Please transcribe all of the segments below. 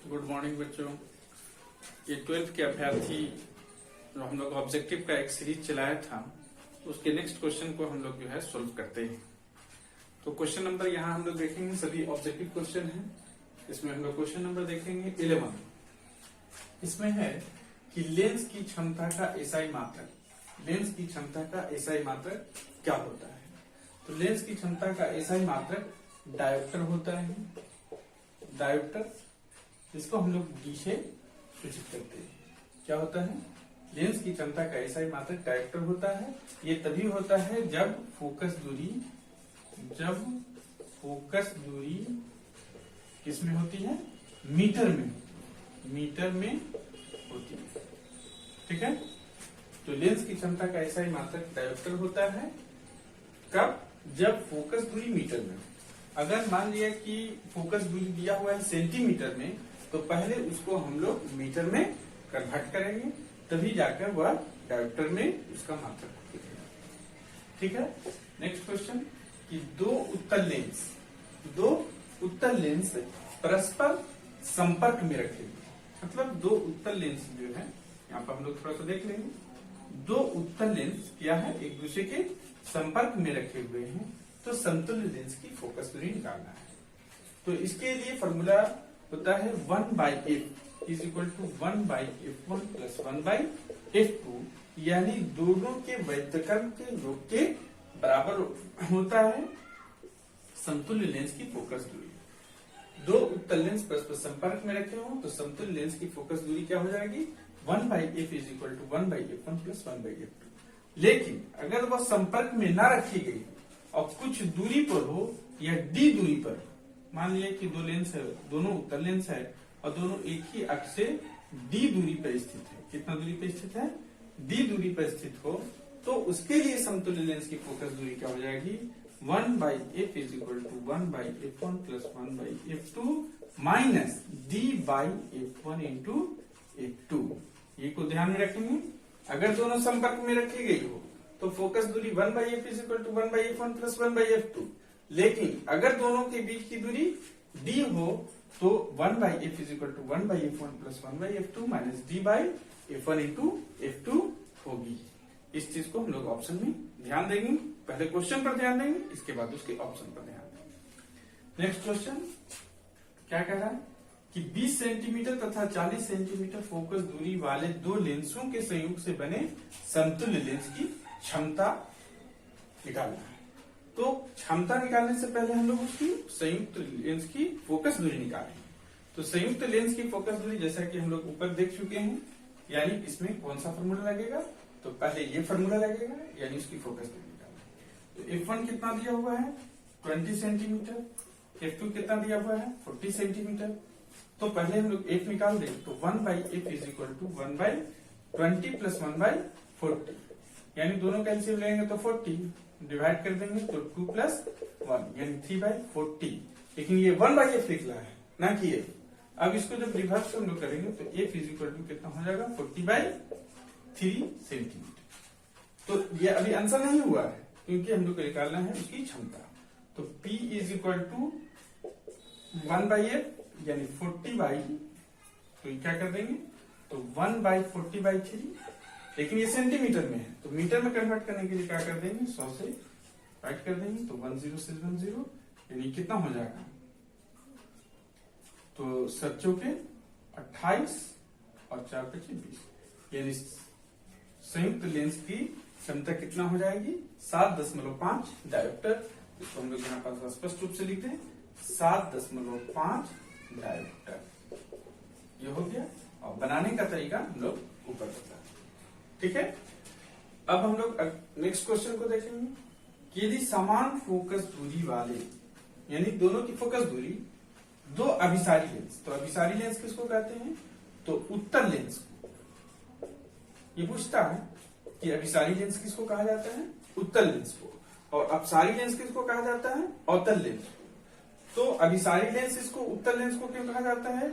Good morning बच्चों। ये 12th के अभ्यर्थी जो हम लोग ऑब्जेक्टिव का एक सीरीज चलाया था, उसके नेक्स्ट क्वेश्चन को हम लोग जो है सोल्व करते हैं। तो क्वेश्चन नंबर यहाँ हम लोग देखेंगे, सभी ऑब्जेक्टिव क्वेश्चन हैं। इसमें हम लोग क्वेश्चन नंबर देखेंगे 11। इसमें है कि लेंस की क्षमता का एसआई मात्रक, लेंस की क्षमता का एसआई मात्रक क्या होता है। तो लेंस की क्षमता का एसआई मात्रक डायोप्टर होता है। डायोप्टर, इसको हम लोग डी से सूचित करते हैं। क्या होता है? लेंस की क्षमता का एसआई मात्रक डायोप्टर होता है। ये तभी होता है जब फोकस दूरी किसमें होती है? मीटर में होती है। ठीक है। तो लेंस की क्षमता का एसआई मात्रक डायोप्टर होता है कब? जब फोकस दूरी मीटर में। अगर मान लिया कि फोकस दूरी दिया हुआ है सेंटीमीटर में, तो पहले उसको हम लोग मीटर में कन्वर्ट करेंगे, तभी जाकर वह डायोप्टर में उसका मात्रक होगा। ठीक है। नेक्स्ट क्वेश्चन कि दो उत्तल लेंस परस्पर संपर्क में रखे हुए, मतलब दो उत्तल लेंस जो है, यहाँ पर हम लोग थोड़ा सा देख लेंगे। दो उत्तल लेंस क्या है? एक दूसरे के संपर्क में रखे हुए हैं, तो समतुल्य लेंस की फोकस दूरी निकालना है। तो इसके लिए फॉर्मूला होता है 1/f is equal to 1/f1 plus 1/f2, यानी दोनों के वैद्यकर्म के योग के बराबर होता है समतुल्य लेंस की फोकस दूरी। दो उत्तल लेंस परस्पर संपर्क में रखे हो तो समतुल्य लेंस की फोकस दूरी क्या हो जाएगी? 1/f is equal to 1/f1 plus 1/f2। लेकिन अगर वह संपर्क में ना रखी गई और कुछ दूरी पर हो या डी दूरी पर, मान लिया कि दो लेंस है, दोनों उत्तल लेंस है और दोनों एक ही अक्ष से डी दूरी पर स्थित है। कितना दूरी पर स्थित है? डी दूरी पर स्थित हो, तो उसके लिए समतुल्य लेंस की फोकस दूरी क्या हो जाएगी? 1/f is equal to 1/f1 plus 1/f2 minus d/f1 into f2। ये को ध्यान में रखेंगे। अगर दोनों संपर्क में रखी गई हो तो फोकस दूरी 1/f is equal to 1/f1 plus 1/f2। लेकिन अगर दोनों के बीच की दूरी d हो तो 1/f is equal to 1/f1 plus 1/f2 minus d/f1 into f2 होगी। इस चीज को हम लोग ऑप्शन में ध्यान देंगे। पहले क्वेश्चन पर ध्यान देंगे, इसके बाद उसके ऑप्शन पर ध्यान देंगे। नेक्स्ट क्वेश्चन क्या कह रहा है कि 20 सेंटीमीटर तथा 40 सेंटीमीटर फोकस दूरी वाले दो लेंसों के संयोग से बने समतुल्य लेंस की क्षमता निकालना है। तो क्षमता निकालने से पहले हम लोग उसकी संयुक्त लेंस की फोकस दूरी निकालेंगे। तो संयुक्त लेंस की फोकस दूरी जैसा कि हम लोग ऊपर देख चुके हैं, यानी इसमें कौन सा फॉर्मूला लगेगा? तो पहले ये फॉर्मूला लगेगा, यानी उसकी फोकस दूरी निकालना। तो f1 कितना दिया हुआ है? 20 सेंटीमीटर। f2 कितना दिया हुआ है? 40 सेंटीमीटर। तो पहले हम लोग f निकाल दें, तो 1/f is equal to 1/20 plus 1/40, यानी दोनों का एलसीएम लेंगे तो 40 डिवाइड कर देंगे तो 2 प्लस 1 यानी 3/40। लेकिन ये 1/f लिखना है ना कि f। अब इसको जब रिवर्स हम लोग करेंगे तो f इज इक्वल टू कितना हो जाएगा? 40/3 सेंटीमीटर। तो ये अभी आंसर नहीं हुआ है, क्योंकि हम लोग को निकालना है उसकी क्षमता। तो p is equal to 1/f यानी 40/, तो ये क्या कर देंगे? तो 1/40/3, लेकिन ये सेंटीमीटर में है, तो मीटर में कन्वर्ट करने के लिए क्या कर देंगे? 100 से डिवाइड कर देंगे, तो 10 से 10, यानी कितना हो जाएगा? तो 7 चौके 28 और 4 5 20, यानी संयुक्त लेंस की क्षमता कितना हो जाएगी? 7.5 डायोप्टर। इसको हम लोग यहाँ पर स्पष्ट रूप से लिखते हैं 7.5 डायोप्टर। ये हो गया, और बनाने का तरीका हम लोग ऊपर बता। ठीक है। अब हम लोग नेक्स्ट क्वेश्चन को देखेंगे कि यदि समान फोकस दूरी वाले, यानी दोनों की फोकस दूरी, दो अभिसारी लेंस, तो अभिसारी लेंस किसको कहते हैं? तो उत्तल लेंस को। ये पूछता है कि अभिसारी लेंस किसको कहा जाता है? उत्तल लेंस को। और अपसारी लेंस किसको कहा जाता है? अवतल लेंस को। तो अभिसारी लेंस इसको उत्तल लेंस को क्यों कहा जाता है?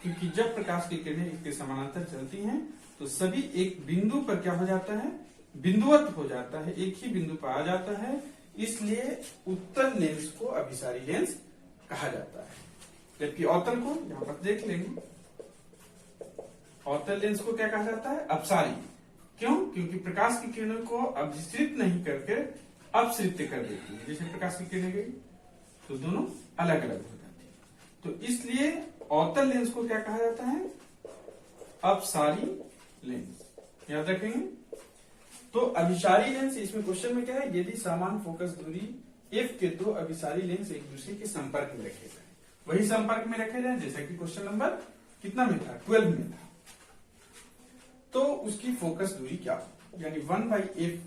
क्योंकि जब प्रकाश की किरणें इसके समानांतर चलती हैं तो सभी एक बिंदु पर क्या हो जाता है? बिंदुवत हो जाता है, एक ही बिंदु पर आ जाता है। इसलिए उत्तल लेंस को अभिसारी लेंस कहा जाता है। जबकि अवतल को यहाँ पर देख लेंगे, अवतल लेंस को क्या कहा जाता है? अपसारी। क्यों? क्योंकि प्रकाश की किरणों को अभिसरित नहीं करके अपसरित कर देती है। जैसे प्रकाश की किरणें गई तो दोनों अलग अलग हो जाती है, तो इसलिए अवतल लेंस को क्या कहा जाता है? अपसारी लेंस। याद रखेंगे। तो अभिसारी लेंस, इसमें क्वेश्चन में क्या है? यदि समान फोकस दूरी f के दो अभिसारी लेंस एक दूसरे के संपर्क में रखे जाए, वही संपर्क में रखे जाए जैसा कि क्वेश्चन नंबर कितना में था? 12 में था। तो उसकी फोकस दूरी क्या हो? यानी 1/f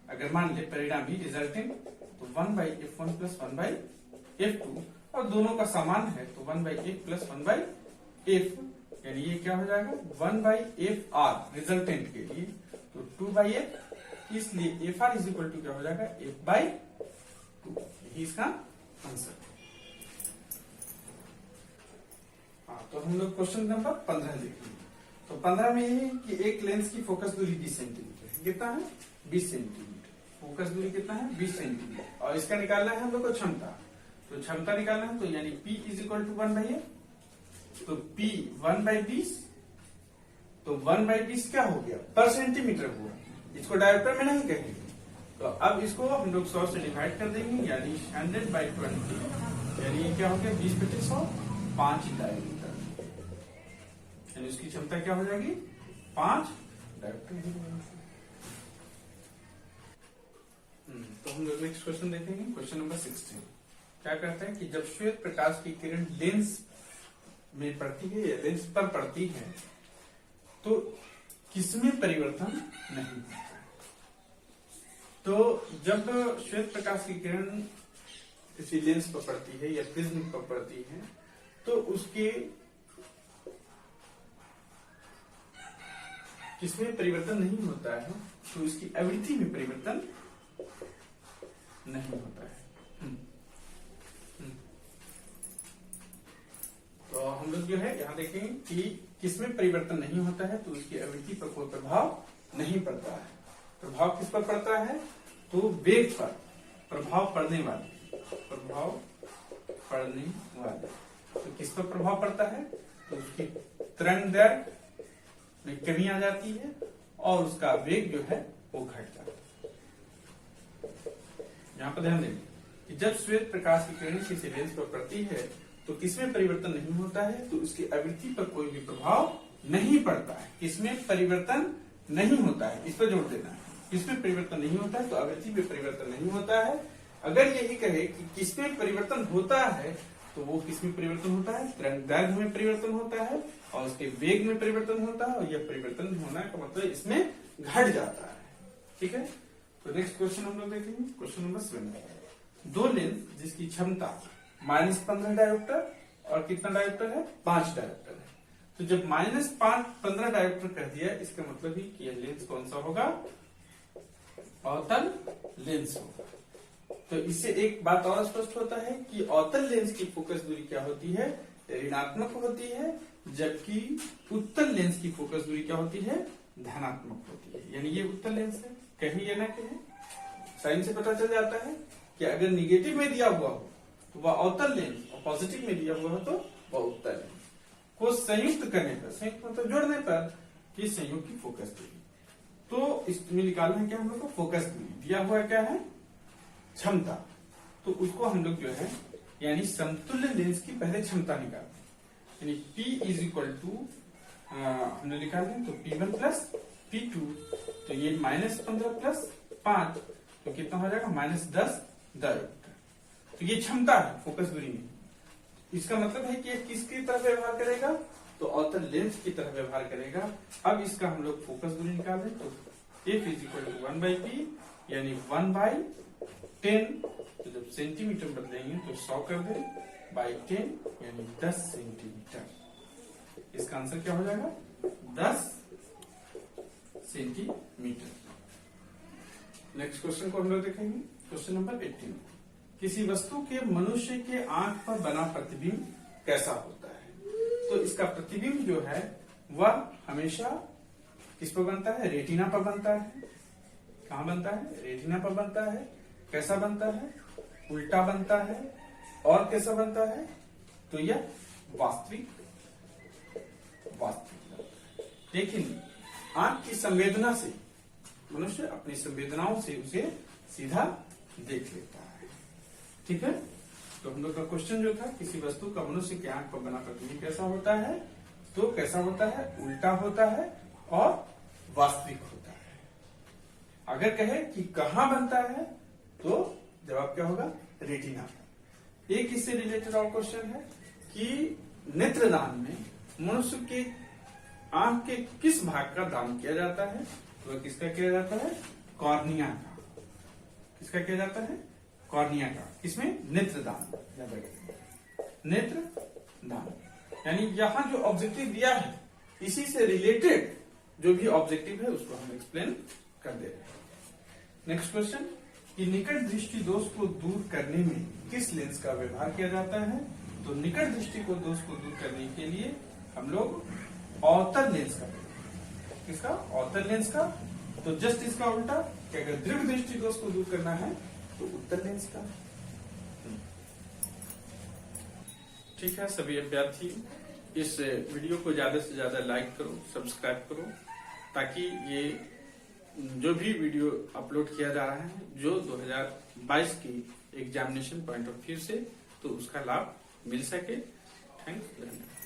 अगर मान ले परिणामी रिजल्टिंग, तो 1/f1 प्लस 1/f2, और दोनों का समान है तो 1/f प्लस 1/f, यानी ये क्या हो जाएगा? 1/fr रिजल्टेंट के लिए, तो 2/f, इसलिए fr इज इक्वल टू क्या हो जाएगा? f/2। यही इसका आंसर है। तो हम लोग क्वेश्चन नंबर 15 लिखेंगे। तो 15 में ये है कि एक लेंस की फोकस दूरी 20 सेंटीमीटर है। कितना है? 20 सेंटीमीटर। फोकस दूरी कितना है? 20 सेंटीमीटर, और इसका निकालना है हम लोग को क्षमता। तो क्षमता निकालना है, तो यानी P is equal to 1/f, तो P 1/20, तो 1/20 क्या हो गया? पर सेंटीमीटर हुआ। इसको डायोप्टर में नहीं कहेंगे, तो अब इसको हम लोग 100 से डिवाइड कर देंगे, यानी 100/20, यानी क्या हो गया? 20/100, 5 डायोमीटर, यानी उसकी क्षमता क्या हो जाएगी? 5 डायोप्टर। तो हम लोग नेक्स्ट क्वेश्चन देखेंगे, क्वेश्चन नंबर 16। क्या कहता है कि जब श्वेत प्रकाश की किरण लेंस में पड़ती है या लेंस पर पड़ती है तो किसमें परिवर्तन नहीं होता है? तो जब श्वेत प्रकाश की किरण किसी लेंस पर पड़ती है या प्रिज्म पर पड़ती है तो उसके किसमें परिवर्तन नहीं होता है? तो इसकी आवृत्ति में परिवर्तन नहीं होता है। तो हम लोग जो है यहाँ देखेंगे कि किसमें परिवर्तन नहीं होता है, तो उसकी आवृत्ति पर कोई प्रभाव नहीं पड़ता है। प्रभाव किस पर पड़ता है? तो वेग पर प्रभाव पड़ने वाले, प्रभाव पड़ने वाले। तो किस पर प्रभाव पड़ता है? तो उसकी तरंग दर में कमी आ जाती है और उसका वेग जो है वो घट जाता है। यहाँ पर ध्यान देंगे कि जब श्वेत प्रकाश की किरण किसी लेंस पर पड़ती है तो किसमें परिवर्तन नहीं होता है? तो उसकी आवृत्ति पर कोई भी प्रभाव नहीं पड़ता है। किसमें परिवर्तन नहीं होता है? इस पर जोर देना है। किसमें परिवर्तन नहीं होता है? तो आवृत्ति में परिवर्तन नहीं होता है। अगर यही कहे कि किसमें परिवर्तन होता है तो वो किसमें परिवर्तन होता है? तरंग दैर्घ्य में परिवर्तन होता है और उसके वेग में परिवर्तन होता है, और यह परिवर्तन होना का मतलब इसमें घट जाता है। ठीक है। तो नेक्स्ट क्वेश्चन हम लोग देखेंगे, क्वेश्चन नंबर 7। दो लेंस जिसकी क्षमता -15 डायोप्टर और कितना डायोप्टर है? 5 डायोप्टर है। तो जब -15 डायोप्टर कह दिया, इसका मतलब ही कि यह लेंस कौन सा होगा? अवतल लेंस होगा। तो इससे एक बात और स्पष्ट होता है कि अवतल लेंस की फोकस दूरी क्या होती है? ऋणात्मक होती है, जबकि उत्तल लेंस की फोकस दूरी क्या होती है? धनात्मक होती है। यानी ये उत्तल लेंस है, कहीं ये ना कहीं साइन से पता चल जाता है कि अगर निगेटिव में दिया हुआ हो तो वह अवतल लेंस, और पॉजिटिव में दिया हुआ हो तो वह उत्तल लेंस। को संयुक्त करने पर, संयुक्त मतलब जोड़ने पर, ये संयोग की फोकस दूरी। तो इसमें निकालना है क्या हम लोग को? फोकस दूरी। दिया हुआ क्या है? क्षमता। तो उसको हम लोग जो है यानी समतुल्य लेंस की पहले क्षमता निकालते हैं, यानी P इज इक्वल टू हमने निकाले तो P1 प्लस P2, तो ये -15 प्लस 5 तो कितना हो जाएगा? -10 डायोप्टर। तो ये क्षमता है फोकस दूरी में। इसका मतलब है कि ये किसकी तरह व्यवहार करेगा? तो अवतल लेंस की तरह व्यवहार करेगा। अब इसका हम लोग फोकस दूरी निकालें तो F is equal to 1/P, यानी 1/10। तो जब सेंटीमीटर बदलेंगे तो 100 कर दे /10, यानी 10 सेंटीमीटर। इसका आंसर क्या हो जाएगा? 10 सेंटीमीटर। नेक्स्ट क्वेश्चन को हम लोग देखेंगे, क्वेश्चन नंबर 18। किसी वस्तु के मनुष्य के आंख पर बना प्रतिबिंब कैसा होता है? तो इसका प्रतिबिंब जो है वह हमेशा किस पर बनता है? रेटिना पर बनता है। कहां बनता है? रेटिना पर बनता है। कैसा बनता है? उल्टा बनता है। और कैसा बनता है? तो यह वास्तविक लेकिन आंख की संवेदना से मनुष्य अपनी संवेदनाओं से उसे सीधा देख लेता है। ठीक है, तो हम लोग का क्वेश्चन जो था, किसी वस्तु का मनुष्य की आंख पर बना प्रतिबिंब कैसा होता है, तो कैसा होता है, उल्टा होता है और वास्तविक होता है। अगर कहे कि कहां बनता है, तो जवाब क्या होगा, रेटिना। एक इससे रिलेटेड और क्वेश्चन है कि नेत्रदान में मनुष्य के आंख के किस भाग का दान किया जाता है, तो वह किसका किया जाता है, कॉर्निया का। किसका किया जाता है, कॉर्निया का। किसमें, नेत्रदान, नेत्रदान। यानी यहां जो ऑब्जेक्टिव दिया है, इसी से रिलेटेड जो भी ऑब्जेक्टिव है उसको हम एक्सप्लेन कर दे रहे हैं। नेक्स्ट क्वेश्चन, कि निकट दृष्टि दोष को दूर करने में किस लेंस का व्यवहार किया जाता है, तो निकट दृष्टि को दोष को दूर करने के लिए हम लोग अवतल लेंस का, किसका, अवतल लेंस का। तो जस्ट इसका उल्टा कि अगर दृढ़ दृष्टि दोष को दूर करना है तो उत्तल लेंस का। ठीक है, सभी अभ्यर्थी इस वीडियो को ज्यादा से ज्यादा लाइक करो, सब्सक्राइब करो, ताकि ये जो भी वीडियो अपलोड किया जा रहा है जो 2022 की एग्जामिनेशन पॉइंट ऑफ व्यू से, तो उसका लाभ मिल सके। थैंक्स।